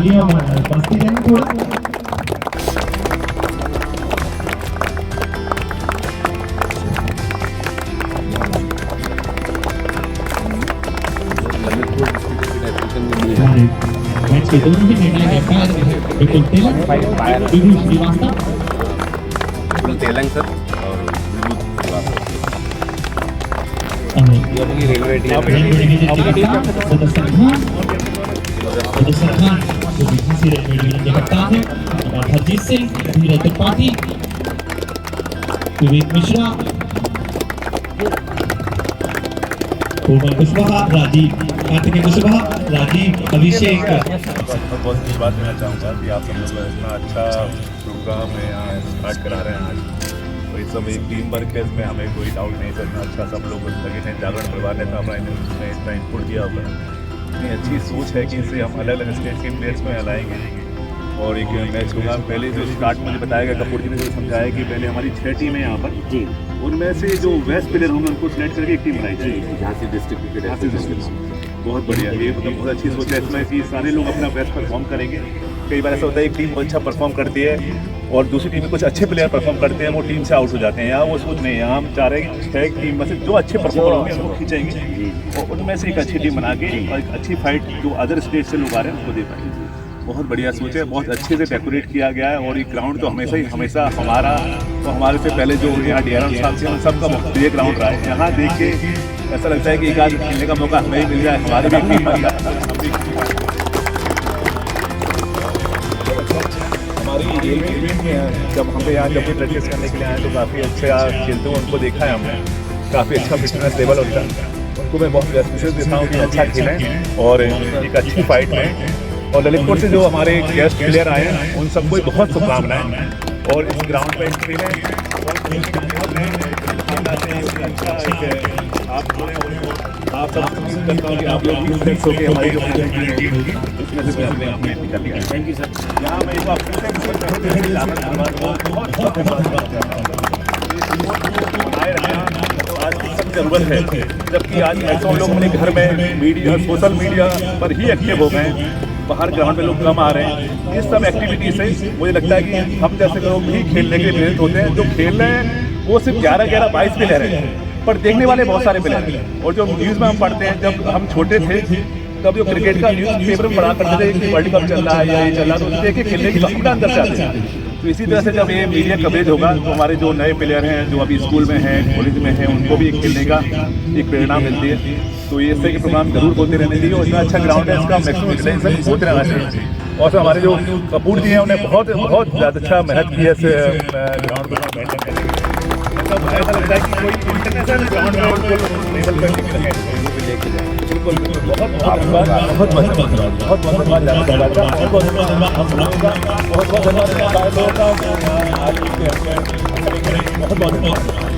Beliau pastikan pula match के दोनों ही निर्णय के बाद बिल्कुल तेलंग विभू श्रीवास्तव तेलंग सर और रेलवे टीम सदस्य खान जो बीसीसी रेलवे डिवीजन के कप्तान है और हरजीत सिंह धीरज त्रिपाठी विवेक मिश्रा कोमल कुशवाहा राजीव कार्तिकेय कुशवाहा राजीव अभिषेक बहुत कुछ बात कहना चाहूँगा कि आप सब लोग इतना अच्छा प्रोग्राम में यहाँ स्टार्ट करा रहे हैं आज तो इस समय एक टीम वर्क है इसमें हमें कोई डाउट नहीं है इतना अच्छा सब लोग लगे हैं जागरण परिवार ने अपना इतना इनपुट दिया होगा इतनी अच्छी सोच है कि इससे हम अलग अलग स्टेट के प्लेयर्स में लाएंगे और एक मैच होगा पहले जो स्टार्ट मुझे बताया गया कपूर जी ने जो समझाया कि पहले हमारी 6 टीमें यहाँ पर जी उनमें से जो बेस्ट प्लेयर होंगे उनको सिलेक्ट करके एक टीम बनाई जाएगी झांसी डिस्ट्रिक्ट बहुत बढ़िया ये मतलब बहुत अच्छी सोच है इसमें कि सारे लोग अपना बेस्ट परफॉर्म करेंगे कई बार ऐसा होता है एक टीम बहुत अच्छा परफॉर्म करती है और दूसरी टीम में कुछ अच्छे प्लेयर परफॉर्म करते हैं वो टीम से आउट हो जाते हैं यहाँ वो सोच नहीं है हम चाह रहे हैं कि 6 टीम में से जो अच्छे परफॉर्मर होंगे उनको खींचेंगे और उनमें से एक अच्छी टीम बना के और एक अच्छी फाइट जो अदर स्टेट से लोग आ रहे हैं उनको दे पाएंगे बहुत बढ़िया सोच है बहुत अच्छे से डेकोरेट किया गया है और ये ग्राउंड तो हमेशा हमारा तो हमारे से पहले जो यहाँ DRM साहब थे उन सबका ये ग्राउंड रहा है यहाँ देख के ऐसा लगता है कि एक आध खेलने का मौका हमें ही मिल जाए हमारे भी टीम बन जाए हमारी टीम में जब हम यहाँ जब भी प्रैक्टिस करने के लिए आए तो काफ़ी अच्छे खेलते हुए उनको देखा है हमने काफ़ी अच्छा फिटनेस लेवल होता है उनको मैं बहुत बेस्ट देता हूँ कि अच्छा खेलें और एक अच्छी फाइट में और ललितपुर से जो हमारे गेस्ट प्लेयर आए हैं उन सबको बहुत शुभकामनाएं और इस ग्राउंड पे खेलें आप सब उम्मीद करता हूँ कि आप लोग भी सिलेक्ट होकर हमारी जो इसमें से अपने कर लिया थैंक यू सर यहाँ मैं एक आज की सब जरूरत है जबकि आज ऐसा लोग अपने घर में मीडिया सोशल मीडिया पर ही एक्टिव हो गए बाहर ग्राउंड में लोग कम आ रहे हैं इस सब एक्टिविटी से मुझे लगता है कि हम जैसे लोग भी खेलने के लिए प्रेरित होते हैं जो खेल रहे हैं वो सिर्फ 11-22 प्लेयर हैं पर देखने वाले बहुत सारे प्लेयर हैं और जो न्यूज़ में हम पढ़ते हैं जब हम छोटे थे तब जो क्रिकेट का न्यूज़ पेपर में पढ़ा करते थे कि वर्ल्ड कप चल रहा है या ये चल रहा है तो देख के खेलने की भावना अंदर से आती है तो इसी तरह से जब ये मीडिया कवरेज होगा तो हमारे जो नए प्लेयर हैं जो अभी स्कूल में हैं कॉलेज में हैं उनको भी खेलने का एक प्रेरणा मिलती है तो ये इससे कि प्रोग्राम जरूर होते रहने चाहिए और इतना अच्छा ग्राउंड है इसका मैक्सिमम यूटिलाइजेशन होते रहना चाहिए और फिर हमारे जो कपूर जी हैं उन्हें बहुत ज़्यादा अच्छा मेहनत की है इस ग्राउंड को मेंटेन करने के लिए ऐसा लगता है कि कोई इंटरनेशनल ग्राउंड में लेवल पर लेके जाए बहुत धन्यवाद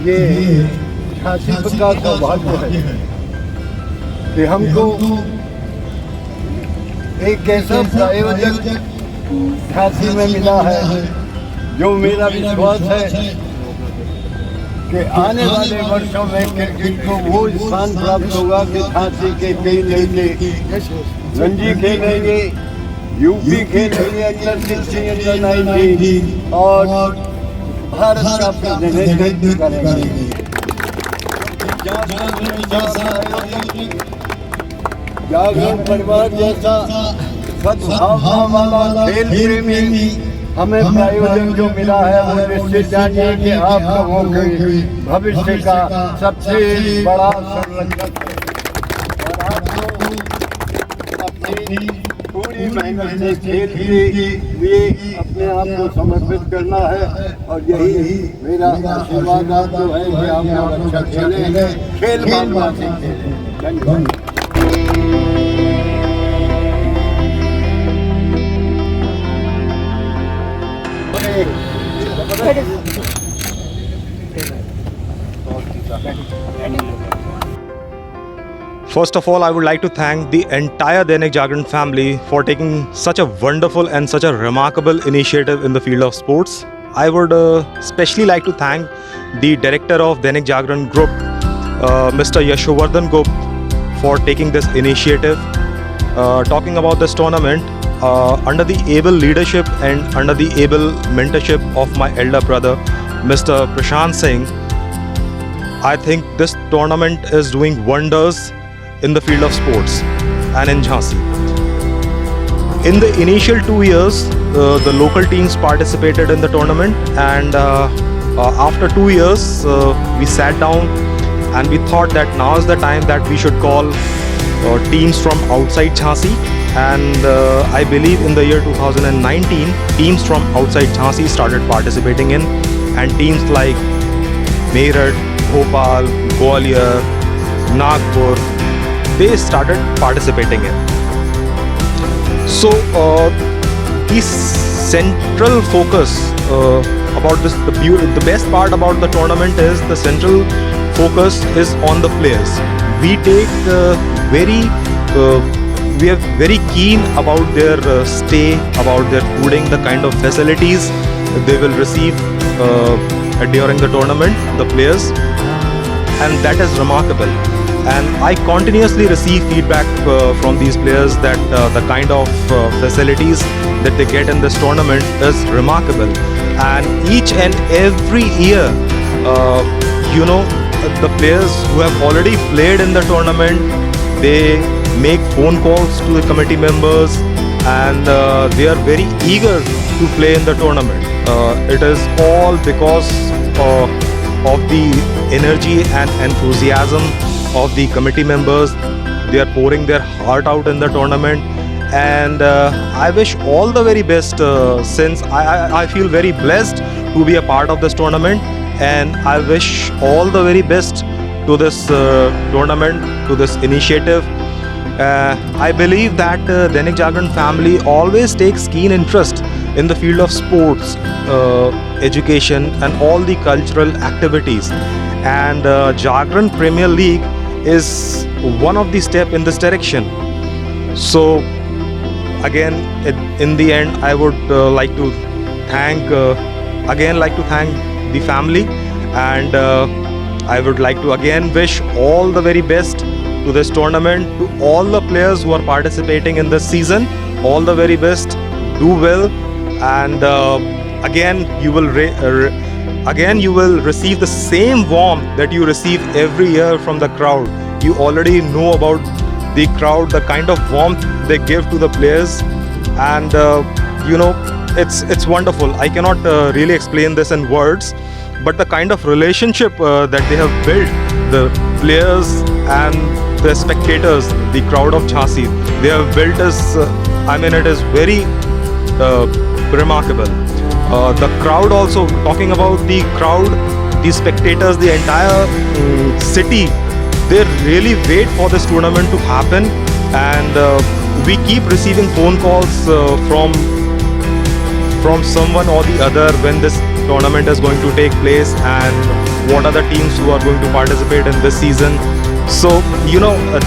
ये झांसी का सौभाग्य है कि हमको एक ऐसा प्रायोजक झांसी में मिला है जो मेरा विश्वास है कि आने वाले वर्षों में क्रिकेट को वो स्थान प्राप्त होगा कि झांसी के कई लड़के रणजी खेलेंगे यूपी खेल रही है अंडर 16 अंडर 19 और भारत का प्रतिनिधित्व करेंगे। जागरण परिवार जैसा सद्भावना वाला खेल प्रेमी हमें प्रायोजक जो मिला है वो निश्चित जानिए कि आप लोगों के भविष्य का सबसे बड़ा संरक्षक है और आपको अपनी पूरी मेहनत से खेल के लिए अपने आप को समर्पित करना है और यही मेरा आशीर्वाद आपको है कि आप लोग अच्छा खेलें, खेल भावना से खेलें। धन्यवाद। First of all, I would like to thank the entire Dainik Jagran family for taking such a wonderful and such a remarkable initiative in the field of sports. I would especially like to thank the director of Dainik Jagran Group, Mr. Yashovardhan Gop, for taking this initiative. Talking about this tournament, under the able leadership and under the able mentorship of my elder brother, Mr. Prashant Singh, I think this tournament is doing wonders in the field of sports and in Jhansi. In the initial 2 years, the local teams participated in the tournament, and after 2 years, we sat down and we thought that now is the time that we should call teams from outside Jhansi. And I believe in the year 2019, teams from outside Jhansi started participating in, and teams like Meerut, Bhopal, Gwalior, Nagpur, they started participating in. So the central focus about this, the best part about the tournament is the central focus is on the players. We take we are very keen about their stay, about their fooding, the kind of facilities they will receive during the tournament, the players, and that is remarkable. And I continuously receive feedback from these players that the kind of facilities that they get in this tournament is remarkable. And each and every year, the players who have already played in the tournament, they make phone calls to the committee members, and they are very eager to play in the tournament. It is all because of the energy and enthusiasm of the committee members. They are pouring their heart out in the tournament, and I wish all the very best, since I feel very blessed to be a part of this tournament, and I wish all the very best to this tournament, to this initiative. I believe that Dainik Jagran family always takes keen interest in the field of sports, education and all the cultural activities, and Jagran Premier League is one of the steps in this direction. So again, in the end, I would like to thank the family, and I would like to again wish all the very best to this tournament, to all the players who are participating in this season. All the very best, do well, and again you will receive the same warmth that you receive every year from the crowd. You already know about the crowd, the kind of warmth they give to the players, and it's wonderful. I cannot really explain this in words, but the kind of relationship that they have built, the players and the spectators, the crowd of Jhansi, they have built it is very remarkable. The crowd also, talking about the crowd, the spectators, the entire city, they really wait for this tournament to happen, and we keep receiving phone calls from someone or the other when this tournament is going to take place and what are the teams who are going to participate in this season. So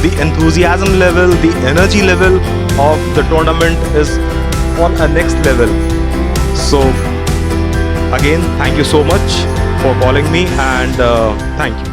the enthusiasm level, the energy level of the tournament is on a next level. So again, thank you so much for calling me, and thank you.